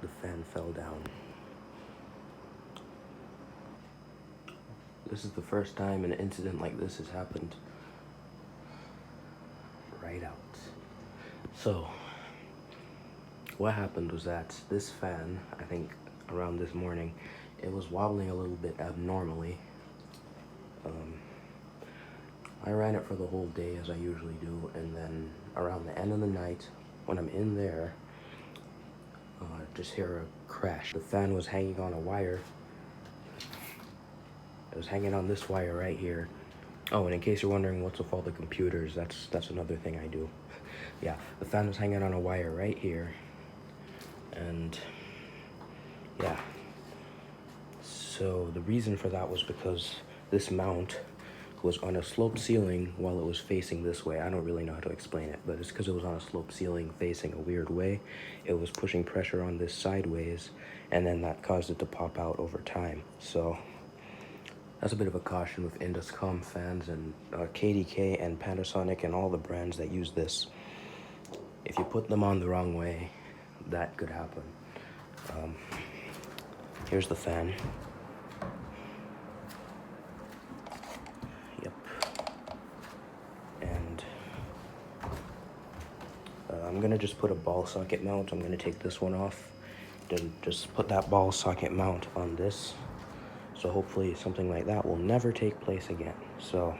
the fan fell down. This is the first time an incident like this has happened. Right out. So, what happened was that this fan, I think around this morning, it was wobbling a little bit abnormally. I ran it for the whole day as I usually do, and then around the end of the night, when I'm in there, just hear a crash. The fan was hanging on a wire. It was hanging on this wire right here. Oh, and in case you're wondering what's with all the computers, that's another thing I do. Yeah, the fan was hanging on a wire right here. And yeah. So the reason for that was because this mount was on a sloped ceiling while it was facing this way. I don't really know how to explain it, but it's because it was on a sloped ceiling facing a weird way. It was pushing pressure on this sideways, and then that caused it to pop out over time. So that's a bit of a caution with Induscom fans and KDK and Panasonic and all the brands that use this. If you put them on the wrong way, that could happen. Here's the fan. Yep. And I'm gonna just put a ball socket mount. I'm gonna take this one off. Then just put that ball socket mount on this. So hopefully something like that will never take place again. So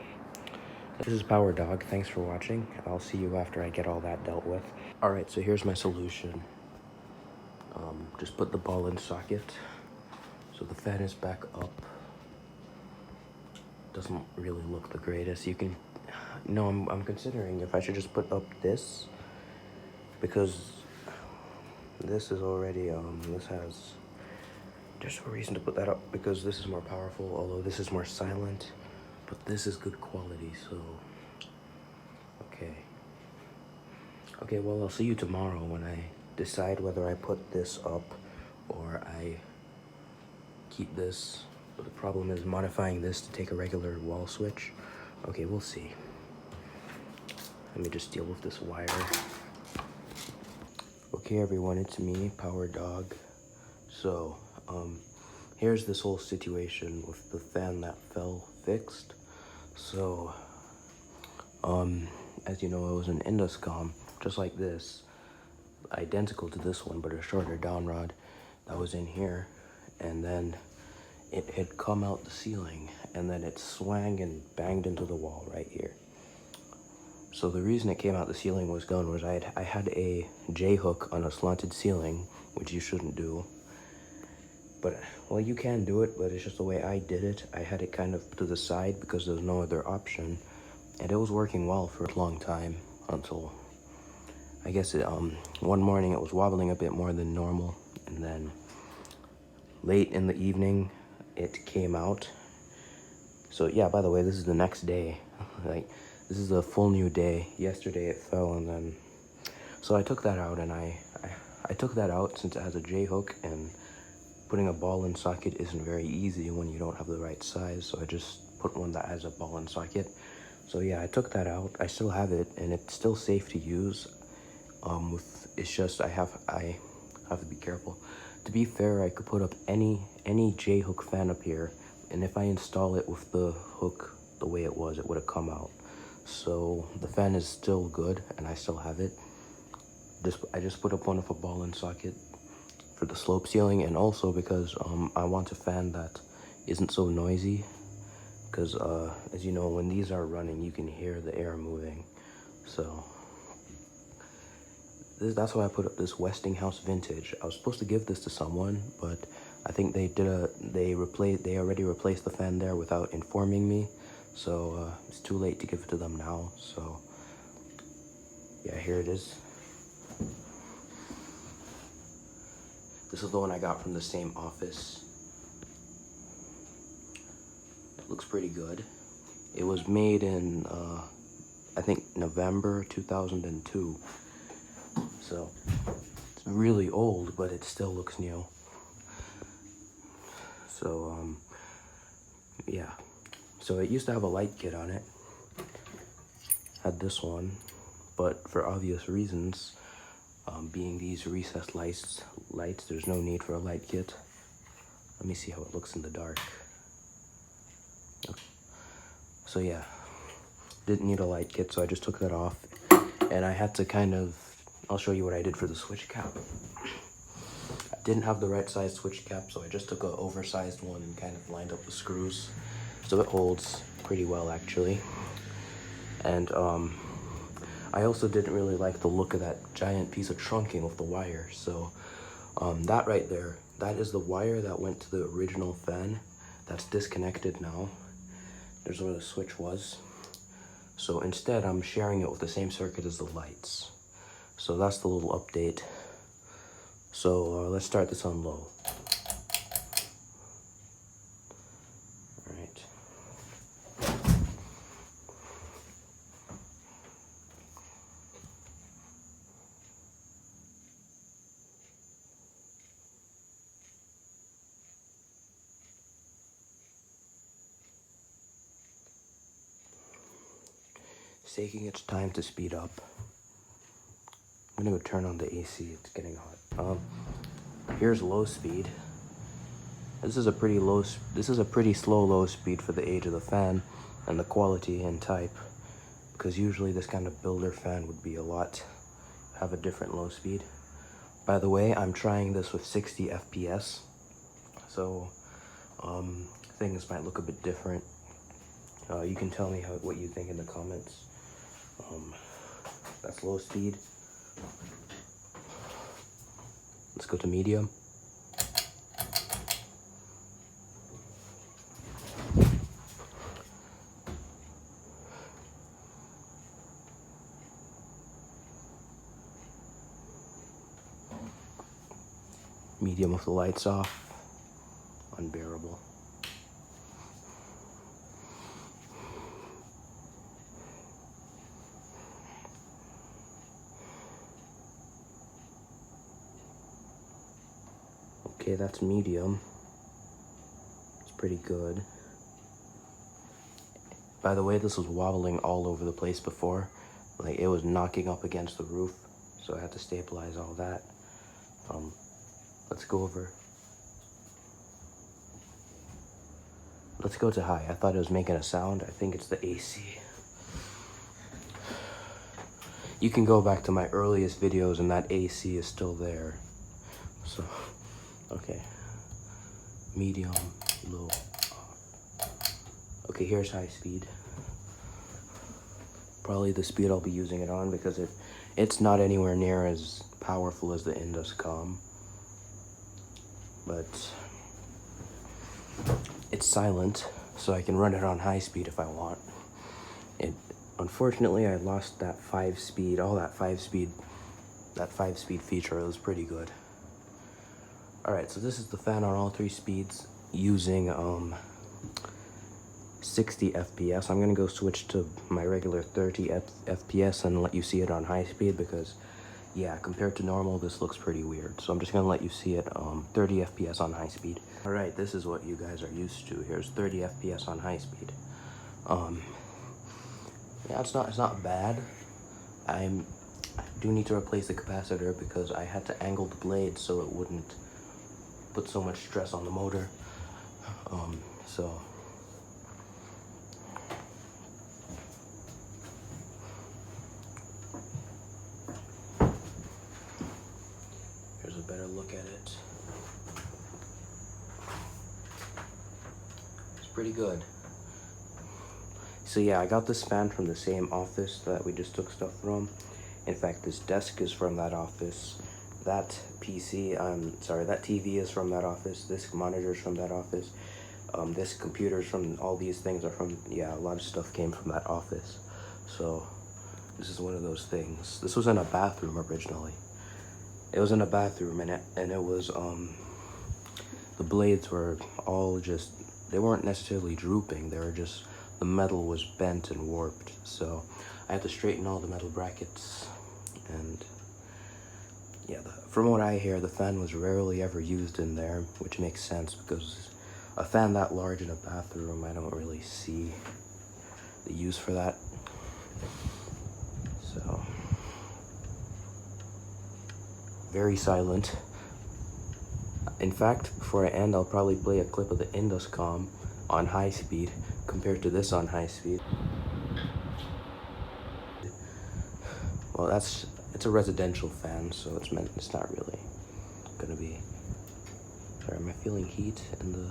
this is Power Dog. Thanks for watching. I'll see you after I get all that dealt with. All right, so here's my solution. Just put the ball in socket. So the fan is back up. Doesn't really look the greatest. You can, no, I'm considering if I should just put up this, because this is already, this has, there's no reason to put that up because this is more powerful, although this is more silent, but this is good quality, so, okay. Okay, well, I'll see you tomorrow when I decide whether I put this up or I keep this. But the problem is modifying this to take a regular wall switch. Okay, we'll see. Let me just deal with this wire. Okay, everyone, it's me, Power Dog. So, here's this whole situation with the fan that fell fixed. So, as you know, it was an Induscom, just like this, identical to this one, but a shorter down rod that was in here, and then it had come out the ceiling, and then it swang and banged into the wall right here. So the reason it came out the ceiling was I had a J-hook on a slanted ceiling, which you shouldn't do. But, well, you can do it, but it's just the way I did it. I had it kind of to the side because there was no other option. And it was working well for a long time until, I guess, one morning it was wobbling a bit more than normal. And then late in the evening, it came out. So, yeah, by the way, this is the next day. Like, this is a full new day. Yesterday it fell, and then, so I took that out, and I took that out since it has a J-hook, and putting a ball in socket isn't very easy when you don't have the right size, so I just put one that has a ball in socket. So yeah, I took that out. I still have it, and it's still safe to use. It's just I have to be careful. To be fair, I could put up any J-hook fan up here, and if I install it with the hook the way it would have come out. So the fan is still good, and I still have it. I just put up one with a ball and socket for the slope ceiling, and also because I want a fan that isn't so noisy. Because as you know, when these are running, you can hear the air moving. So that's why I put up this Westinghouse Vintage. I was supposed to give this to someone, but I think they already replaced the fan there without informing me. So it's too late to give it to them now. So yeah, here it is. This is the one I got from the same office. It looks pretty good. It was made in, I think, November 2002. So it's really old, but it still looks new. So, yeah. So it used to have a light kit on it. Had this one, but for obvious reasons, Being these recessed lights, there's no need for a light kit. Let me see how it looks in the dark. Okay. So yeah, didn't need a light kit, so I just took that off. And I had to I'll show you what I did for the switch cap. I didn't have the right size switch cap, so I just took an oversized one and kind of lined up the screws. So it holds pretty well, actually. And I also didn't really like the look of that giant piece of trunking with the wire. So that right there, that is the wire that went to the original fan. That's disconnected now. There's where the switch was. So instead, I'm sharing it with the same circuit as the lights. So that's the little update. So let's start this on low. All right. It's taking its time to speed up. I'm gonna go turn on the AC, it's getting hot. Here's low speed. This is a pretty slow low speed for the age of the fan and the quality and type, because usually this kind of builder fan would be have a different low speed. By the way, I'm trying this with 60 FPS, so things might look a bit different. You can tell me what you think in the comments. That's low speed. Let's go to medium. Medium with the lights off. Unbearable. Okay, that's medium. It's pretty good. By the way, this was wobbling all over the place before. Like, it was knocking up against the roof, so I had to stabilize all that. Let's go to high. I thought it was making a sound. I think it's the AC. You can go back to my earliest videos and that AC is still there. So, okay. Medium, low, off. Okay, here's high speed. Probably the speed I'll be using it on, because it's not anywhere near as powerful as the Induscom. But it's silent, so I can run it on high speed if I want. Unfortunately, I lost that 5-speed, that 5-speed feature. It was pretty good. Alright, so this is the fan on all 3 speeds using 60 FPS. I'm gonna go switch to my regular 30 FPS and let you see it on high speed, because yeah, compared to normal, this looks pretty weird. So I'm just gonna let you see it 30 FPS on high speed. Alright, this is what you guys are used to. Here's 30 FPS on high speed. Yeah, it's not bad. I do need to replace the capacitor because I had to angle the blade so it wouldn't put so much stress on the motor. So here's a better look at it. It's pretty good. So yeah, I got this fan from the same office that we just took stuff from. In fact, this desk is from that office. That that TV is from that office. This monitor is from that office. This computer is from, all these things are from, yeah, a lot of stuff came from that office. So this is one of those things. This was in a bathroom originally. It was in a bathroom, and it was, the blades were all just, they weren't necessarily drooping. They were just, the metal was bent and warped. So I had to straighten all the metal brackets. And yeah, from what I hear, the fan was rarely ever used in there, which makes sense, because a fan that large in a bathroom, I don't really see the use for that. So very silent. In fact, before I end, I'll probably play a clip of the Induscom on high speed compared to this on high speed. Well, it's a residential fan, so it's not really gonna be. Sorry, am I feeling heat in the?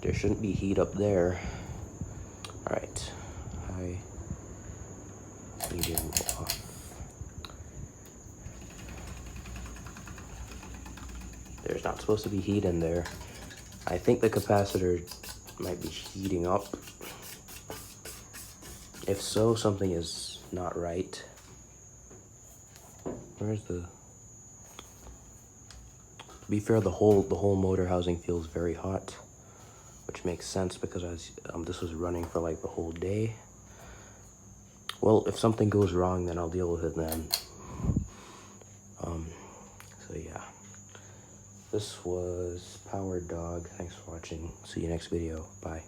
There shouldn't be heat up there. All right, high, medium, off. There's not supposed to be heat in there. I think the capacitor might be heating up. If so, something is not right. Where's the? To be fair, the whole motor housing feels very hot, which makes sense because this was running for like the whole day. Well, if something goes wrong, then I'll deal with it then. So yeah. This was Power Dog. Thanks for watching. See you next video. Bye.